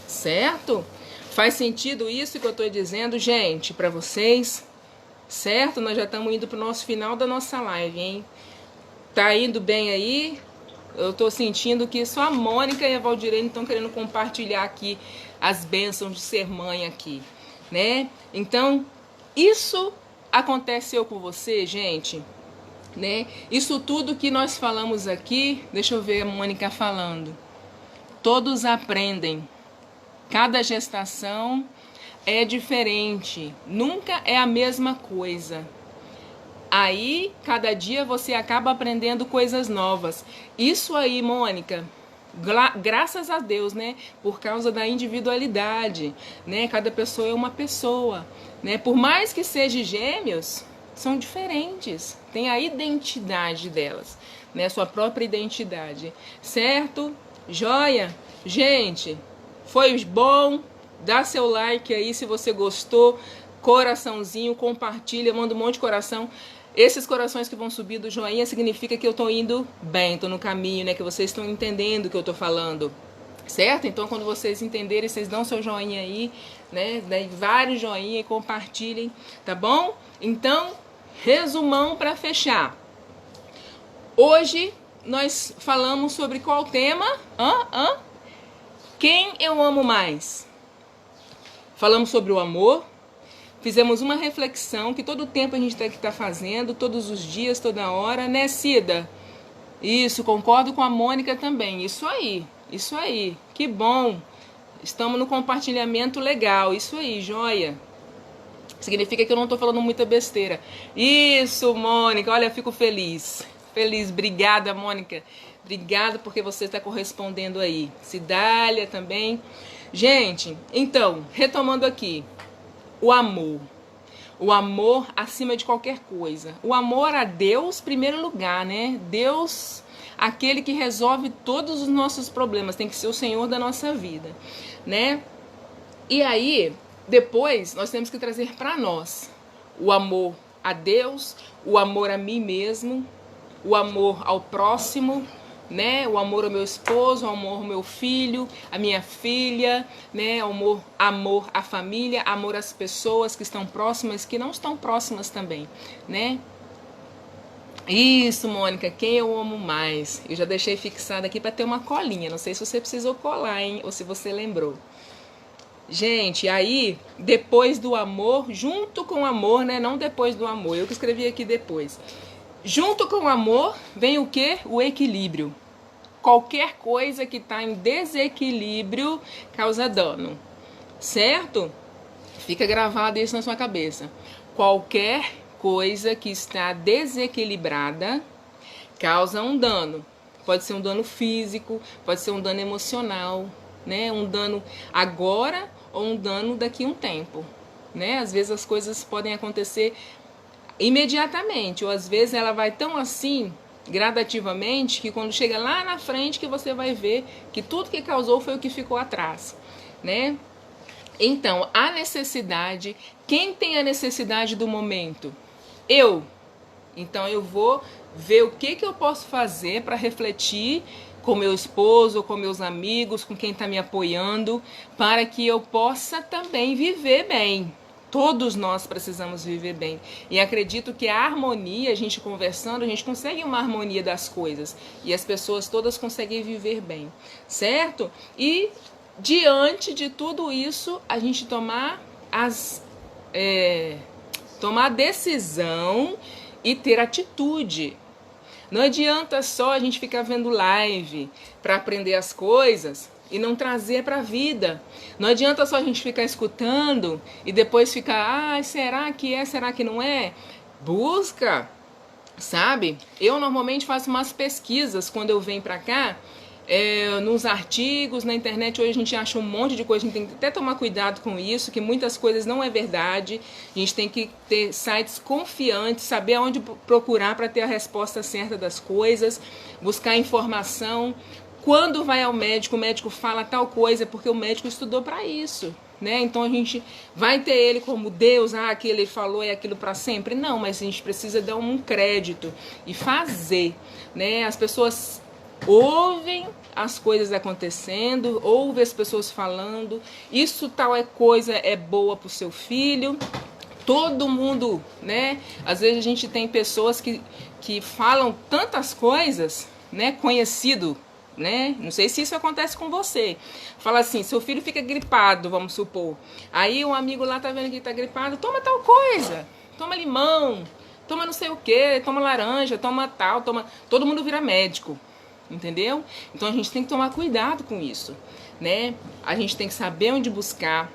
Certo? Faz sentido isso que eu estou dizendo, gente, para vocês? Certo? Nós já estamos indo para o nosso final da nossa live, hein? Tá indo bem aí? Eu tô sentindo que só a Mônica e a Valdirene estão querendo compartilhar aqui as bênçãos de ser mãe aqui, né? Então, isso aconteceu com você, gente, né? Isso tudo que nós falamos aqui, deixa eu ver a Mônica falando. Todos aprendem. Cada gestação é diferente, nunca é a mesma coisa. Aí, cada dia você acaba aprendendo coisas novas. Isso aí, Mônica, graças a Deus, né? Por causa da individualidade, né? Cada pessoa é uma pessoa, né? Por mais que sejam gêmeos, são diferentes. Tem a identidade delas, né? Sua própria identidade, certo? Joia? Gente, foi bom? Dá seu like aí se você gostou. Coraçãozinho, compartilha, manda um monte de coração. Esses corações que vão subir do joinha significa que eu tô indo bem, tô no caminho, né? Que vocês estão entendendo o que eu tô falando. certo? Então, quando vocês entenderem, vocês dão seu joinha aí, né? Daí vários joinha e compartilhem, tá bom? Então, resumão para fechar. Hoje nós falamos sobre qual tema? Quem eu amo mais? Falamos sobre o amor. Fizemos uma reflexão que todo tempo a gente tem que estar fazendo, todos os dias, toda hora, né, Cida? Isso, concordo com a Mônica também. Isso aí, que bom. Estamos no compartilhamento legal, isso aí, joia. Significa que eu não estou falando muita besteira. Isso, Mônica, olha, eu fico feliz. Feliz, obrigada, Mônica. Obrigada porque você está correspondendo aí. Cidália também. Gente, então, retomando aqui. O amor. O amor acima de qualquer coisa. O amor a Deus, em primeiro lugar, né? Deus, aquele que resolve todos os nossos problemas, tem que ser o Senhor da nossa vida, né? E aí, depois, nós temos que trazer para nós o amor a Deus, o amor a mim mesmo, o amor ao próximo, né? O amor ao meu esposo, o amor ao meu filho, a minha filha, né? Amor à família, amor às pessoas que estão próximas, que não estão próximas também, né? Isso, Mônica, quem eu amo mais? Eu já deixei fixado aqui para ter uma colinha. Não sei se você precisou colar, hein? Ou se você lembrou. Gente, aí, depois do amor, junto com o amor, né? Não depois do amor, eu que escrevi aqui depois. Junto com o amor vem o quê? O equilíbrio. Qualquer coisa que está em desequilíbrio causa dano, certo? Fica gravado isso na sua cabeça. Qualquer coisa que está desequilibrada causa um dano. Pode ser um dano físico, pode ser um dano emocional, né? Um dano agora ou um dano daqui a um tempo, né? Às vezes as coisas podem acontecer imediatamente, ou às vezes ela vai tão assim, gradativamente, que quando chega lá na frente que você vai ver que tudo que causou foi o que ficou atrás, né? Então, a necessidade, quem tem a necessidade do momento? Eu. Então, eu vou ver o que eu posso fazer para refletir com meu esposo, com meus amigos, com quem está me apoiando, para que eu possa também viver bem. Todos nós precisamos viver bem. E acredito que a harmonia, a gente conversando, a gente consegue uma harmonia das coisas. E as pessoas todas conseguem viver bem, certo? E diante de tudo isso, a gente tomar a decisão e ter atitude. Não adianta só a gente ficar vendo live para aprender as coisas e não trazer para a vida. Não adianta só a gente ficar escutando e depois ficar, será que é, será que não é? Busca, sabe? Eu normalmente faço umas pesquisas quando eu venho para cá, nos artigos, na internet. Hoje a gente acha um monte de coisa, a gente tem que até tomar cuidado com isso, que muitas coisas não é verdade. A gente tem que ter sites confiantes, saber aonde procurar para ter a resposta certa das coisas, buscar informação. Quando vai ao médico, o médico fala tal coisa, porque o médico estudou para isso, né? Então a gente vai ter ele como Deus, aquilo ele falou é aquilo para sempre. Não, mas a gente precisa dar um crédito e fazer, né? As pessoas ouvem as coisas acontecendo, ouvem as pessoas falando, isso tal coisa é boa para o seu filho. Todo mundo, né? Às vezes a gente tem pessoas que falam tantas coisas, né? Conhecido, né? Não sei se isso acontece com você. Fala assim, seu filho fica gripado, vamos supor. Aí um amigo lá tá vendo que tá gripado, toma tal coisa, toma limão, toma não sei o que, toma laranja, toma tal, toma. Todo mundo vira médico, entendeu? Então a gente tem que tomar cuidado com isso, né? A gente tem que saber onde buscar.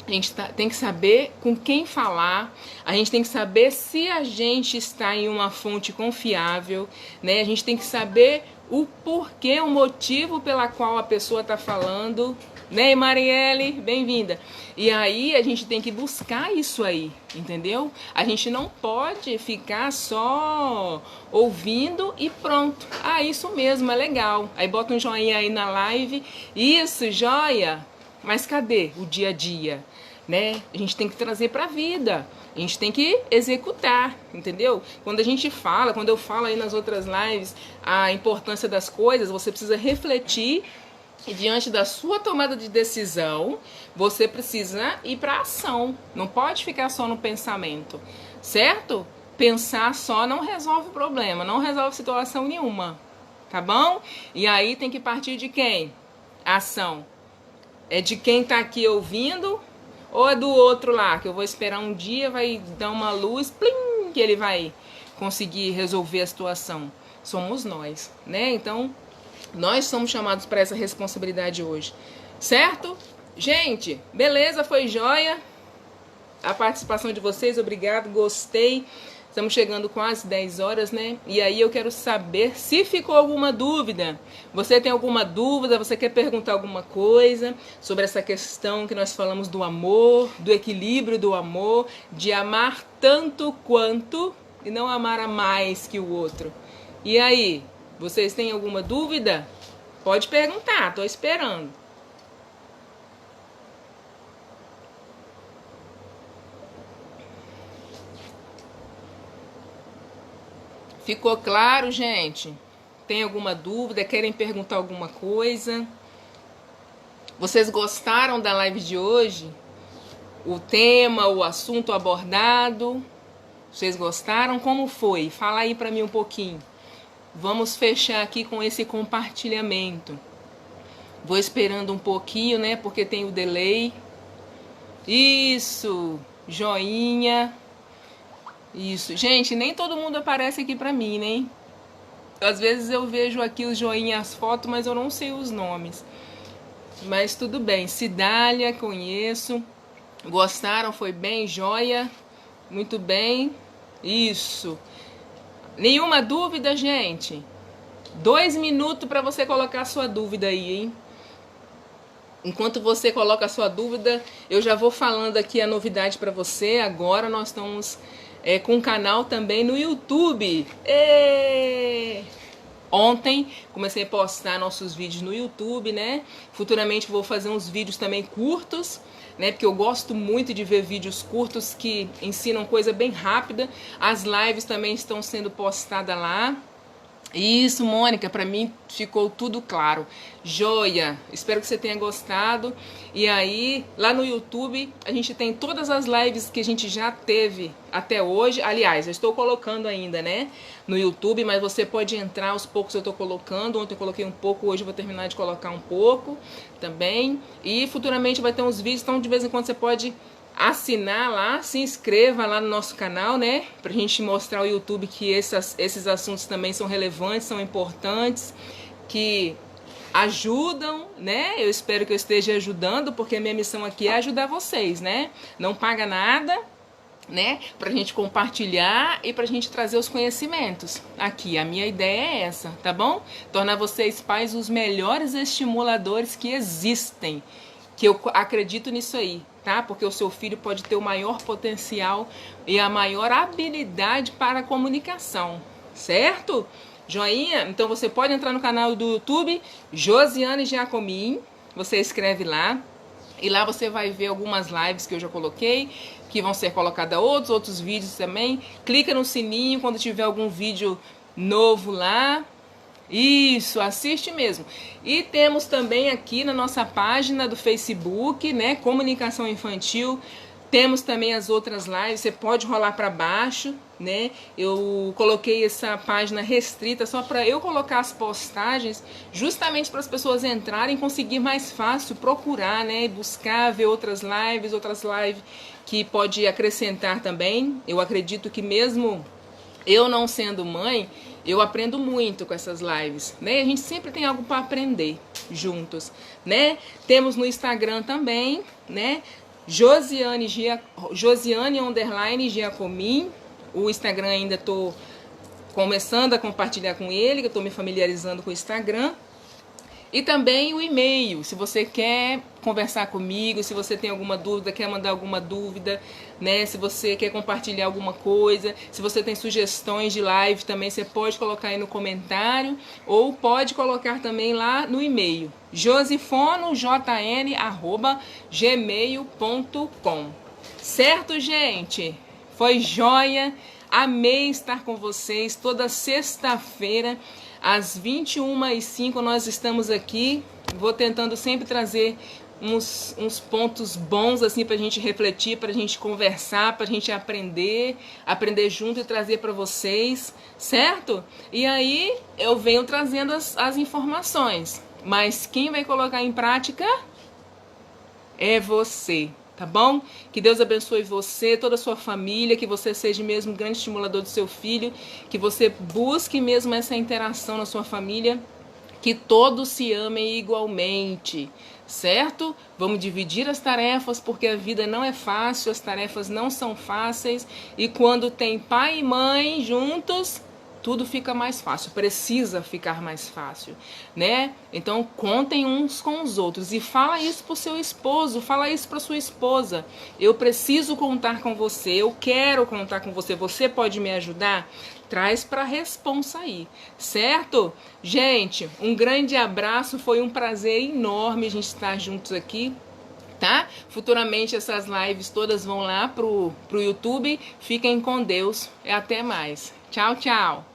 A gente tem que saber com quem falar, a gente tem que saber se a gente está em uma fonte confiável, né? A gente tem que saber o porquê, o motivo pela qual a pessoa está falando, né, Marielle? Bem-vinda. E aí a gente tem que buscar isso aí, entendeu? A gente não pode ficar só ouvindo e pronto. Isso mesmo, é legal. Aí bota um joinha aí na live. Isso, joia. Mas cadê o dia a dia? Né? A gente tem que trazer para a vida, a gente tem que executar, entendeu? Quando a gente fala, quando eu falo aí nas outras lives a importância das coisas, você precisa refletir E diante da sua tomada de decisão, você precisa ir para ação. Não pode ficar só no pensamento, certo? Pensar só não resolve o problema, não resolve situação nenhuma, tá bom? E aí tem que partir de quem? Ação. É de quem tá aqui ouvindo ou é do outro lá, que eu vou esperar um dia, vai dar uma luz, plim, que ele vai conseguir resolver a situação? Somos nós, né? Então, nós somos chamados para essa responsabilidade hoje, certo? Gente, beleza, foi joia a participação de vocês, obrigado, gostei. Estamos chegando quase 10 horas, né? E aí eu quero saber se ficou alguma dúvida. Você tem alguma dúvida? Você quer perguntar alguma coisa sobre essa questão que nós falamos do amor, do equilíbrio do amor, de amar tanto quanto e não amar a mais que o outro? E aí, vocês têm alguma dúvida? Pode perguntar, tô esperando. Ficou claro, gente? Tem alguma dúvida? Querem perguntar alguma coisa? Vocês gostaram da live de hoje? O tema, o assunto abordado? Vocês gostaram? Como foi? Fala aí pra mim um pouquinho. Vamos fechar aqui com esse compartilhamento. Vou esperando um pouquinho, né? Porque tem o delay. Isso! Joinha. Isso. Gente, nem todo mundo aparece aqui pra mim, né? Às vezes eu vejo aqui os joinhas, as fotos, mas eu não sei os nomes. Mas tudo bem. Cidália, conheço. Gostaram? Foi bem? Joia? Muito bem. Isso. Nenhuma dúvida, gente? 2 minutos para você colocar a sua dúvida aí, hein? Enquanto você coloca a sua dúvida, eu já vou falando aqui a novidade para você. Agora nós estamos com um canal também no YouTube. Ontem comecei a postar nossos vídeos no YouTube, né? Futuramente vou fazer uns vídeos também curtos, né? Porque eu gosto muito de ver vídeos curtos que ensinam coisa bem rápida. As lives também estão sendo postadas lá. Isso, Mônica, para mim ficou tudo claro. Joia! Espero que você tenha gostado. E aí, lá no YouTube, a gente tem todas as lives que a gente já teve até hoje. Aliás, eu estou colocando ainda, né? No YouTube, mas você pode entrar, aos poucos eu estou colocando. Ontem eu coloquei um pouco, hoje eu vou terminar de colocar um pouco também. E futuramente vai ter uns vídeos, então de vez em quando você pode assinar lá, se inscreva lá no nosso canal, né? Pra gente mostrar ao YouTube que esses assuntos também são relevantes, são importantes, que ajudam, né? Eu espero que eu esteja ajudando, porque a minha missão aqui é ajudar vocês, né? Não paga nada, né? Pra gente compartilhar e pra gente trazer os conhecimentos aqui. A minha ideia é essa, tá bom? Tornar vocês pais os melhores estimuladores que existem. Que eu acredito nisso aí, tá? Porque o seu filho pode ter o maior potencial e a maior habilidade para a comunicação, certo? Joinha? Então você pode entrar no canal do YouTube, Josiane Giacomin, você escreve lá, e lá você vai ver algumas lives que eu já coloquei, que vão ser colocadas outros vídeos também. Clica no sininho quando tiver algum vídeo novo lá. Isso, assiste mesmo. E temos também aqui na nossa página do Facebook, né, Comunicação Infantil, temos também as outras lives, você pode rolar para baixo, né? Eu coloquei essa página restrita só para eu colocar as postagens, justamente para as pessoas entrarem e conseguir mais fácil procurar, né, buscar, ver outras lives que pode acrescentar também. Eu acredito que mesmo eu não sendo mãe, eu aprendo muito com essas lives, né? A gente sempre tem algo para aprender juntos, né? Temos no Instagram também, né? Josiane _Giacomin. O Instagram ainda estou começando a compartilhar com ele, que eu estou me familiarizando com o Instagram. E também o e-mail, se você quer conversar comigo, se você tem alguma dúvida, quer mandar alguma dúvida, né? Se você quer compartilhar alguma coisa, se você tem sugestões de live também, você pode colocar aí no comentário ou pode colocar também lá no e-mail, josifonojn@gmail.com. Certo, gente? Foi joia, amei estar com vocês toda sexta-feira Às 21h05 nós estamos aqui. Vou tentando sempre trazer uns pontos bons assim pra gente refletir, pra gente conversar, pra gente aprender junto e trazer pra vocês, certo? E aí eu venho trazendo as informações, mas quem vai colocar em prática é você, tá bom? Que Deus abençoe você, toda a sua família, que você seja mesmo um grande estimulador do seu filho, que você busque mesmo essa interação na sua família, que todos se amem igualmente, certo? Vamos dividir as tarefas, porque a vida não é fácil, as tarefas não são fáceis, e quando tem pai e mãe juntos, tudo fica mais fácil, precisa ficar mais fácil, né? Então contem uns com os outros e fala isso pro seu esposo, fala isso pra sua esposa. Eu preciso contar com você, eu quero contar com você, você pode me ajudar? Traz pra responsa aí, certo? Gente, um grande abraço, foi um prazer enorme a gente estar juntos aqui, tá? Futuramente essas lives todas vão lá pro YouTube. Fiquem com Deus e até mais. Tchau, tchau.